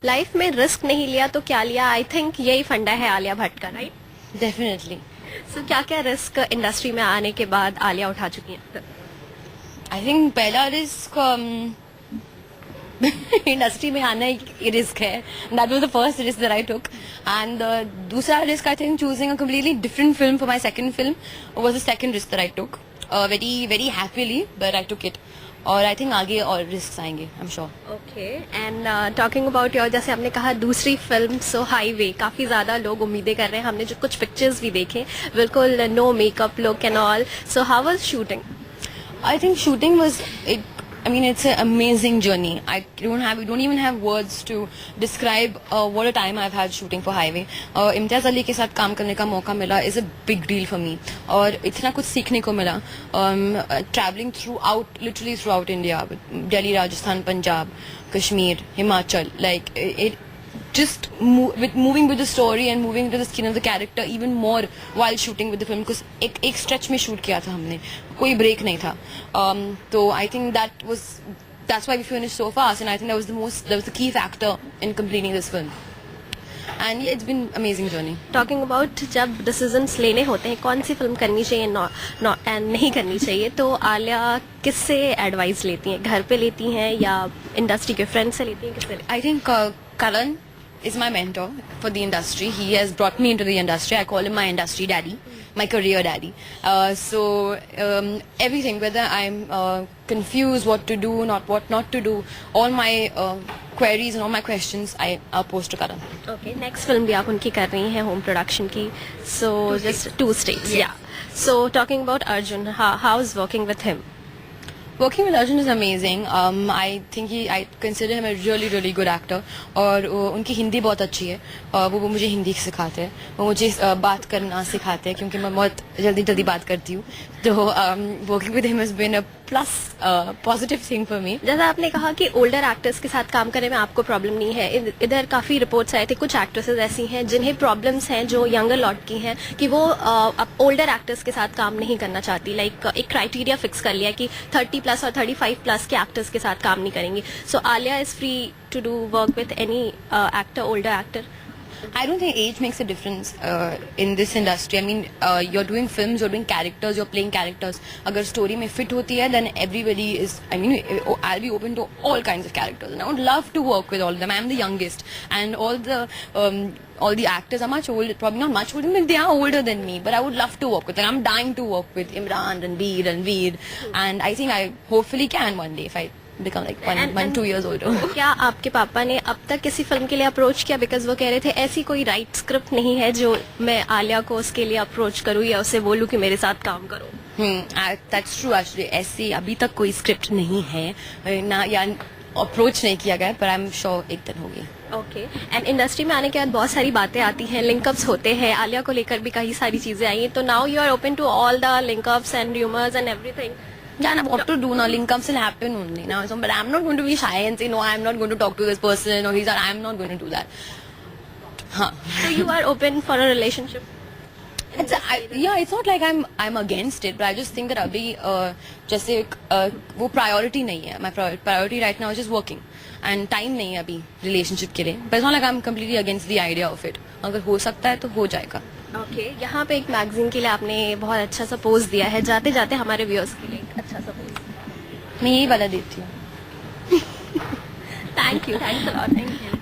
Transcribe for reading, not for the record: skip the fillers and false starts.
Life में risk नहीं लिया तो क्या लिया, आई थिंक यही फंडा है आलिया भट्ट का, राइट? डेफिनेटली। सो क्या क्या रिस्क इंडस्ट्री में आने के बाद आलिया उठा चुकी हैं? आई थिंक पहला रिस्क इंडस्ट्री में आना एक रिस्क है. That was the first risk that I took. And दूसरा risk I think choosing a completely different film for my second film was the second risk that I took very very happily, but I took it. और I think आगे और risk आएंगे, I am sure. Okay. And talking about your, जैसे आपने कहा दूसरी film so highway, काफी ज्यादा लोग उम्मीदें कर रहे हैं. हमने जो कुछ पिक्चर्स भी देखे, बिल्कुल no makeup look and all. So how was shooting? I think shooting was it's an amazing journey. We don't even have words to describe what a time I've had shooting for Highway. Imtiaz Ali के साथ काम करने का मौका मिला is a big deal for me. और इतना कुछ सीखने को मिला. Traveling literally throughout India, Delhi, Rajasthan, Punjab, Kashmir, Himachal, like it. Just moving with the story and moving into the skin of the character even more while shooting with the film, because एक stretch में shoot किया था हमने, कोई break नहीं था. तो I think that's why we finished so fast, and I think that was the key factor in completing this film. And yeah, it's been amazing journey. Talking about जब decisions लेने होते हैं कौन सी फिल्म करनी चाहिए एंड नहीं करनी चाहिए, तो आलिया किससे एडवाइस लेती हैं? घर पे लेती हैं या इंडस्ट्री के फ्रेंड से लेती हैं, किससे? I think Karan is my mentor for the industry. He has brought me into the industry. I call him my industry daddy, my career daddy. So everything, whether I'm confused what to do, what not to do, all my queries and all my questions, I'll post to Karan. Okay, next film भी आप उनकी कर रही हैं, home production की. So just 2 states. Yes. Yeah. So talking about Arjun, how's working with him? Working with Arjun is amazing. I consider him a really really good actor. और उनकी हिंदी बहुत अच्छी है. वो मुझे हिंदी सिखाते हैं, वो मुझे बात करना सिखाते हैं, क्योंकि मैं बहुत जल्दी जल्दी बात करती हूँ. तो working with him has been a plus positive thing for me. जैसा आपने कहा कि ओल्डर एक्टर्स के साथ काम करने में आपको प्रॉब्लम नहीं है, इधर काफी रिपोर्ट्स आए थे कुछ एक्ट्रेसेस ऐसी हैं जिन्हें प्रॉब्लम्स हैं, जो यंगर लॉट की हैं, कि वो ओल्डर एक्टर्स के साथ काम नहीं करना चाहती. लाइक एक क्राइटेरिया फिक्स कर लिया कि 30+ और 35+ के एक्टर्स के साथ काम नहीं करेंगी. So Alia is free to do work with any actor, older actor. I don't think age makes a difference in this industry. I mean, you're doing films, you're doing characters, you're playing characters. अगर story में fit होती है, then everybody is. I'll be open to all kinds of characters, and I would love to work with all of them. I'm the youngest, and all the actors are much older. Probably not much older, but they are older than me. But I would love to work with them. I'm dying to work with Imran, Ranveer, and I think I hopefully can one day if I become like 1-2 years older. क्या आपके पापा ने अब तक किसी film के लिए approach किया? बिकॉज वो कह रहे थे ऐसी कोई राइट स्क्रिप्ट नहीं है जो मैं आलिया को उसके लिए अप्रोच करूँ या उसे बोलूँ कि मेरे साथ काम करो. That's true actually. ऐसी अभी तक कोई स्क्रिप्ट नहीं है ना, या अप्रोच नहीं किया गया, पर आई एम श्योर एक दिन होगी. ओके. एंड इंडस्ट्री में आने के बाद बहुत सारी बातें आती हैं, लिंकअप्स होते हैं, आलिया को लेकर भी कई सारी चीजें आई हैं. तो now you are open to all the linkups and rumours and everything. Yeah, now what to do now? Link-ups will happen only now. So, but I'm not going to be shy and say no. I'm not going to talk to this person or I'm not going to do that. Huh. So you are open for a relationship? It's not like I'm against it, but I just think that अभी जैसे वो priority नहीं है. My priority right now is just working, and time नहीं है अभी relationship के लिए. But it's not like I'm completely against the idea of it. अगर हो सकता है तो हो जाएगा. ओके. यहाँ पे एक मैगजीन के लिए आपने बहुत अच्छा सा पोज दिया है, जाते जाते हमारे व्यूअर्स के लिए एक अच्छा सा पोज. मैं यही वाला देती हूँ. Thank you. Thanks a lot. Thank you.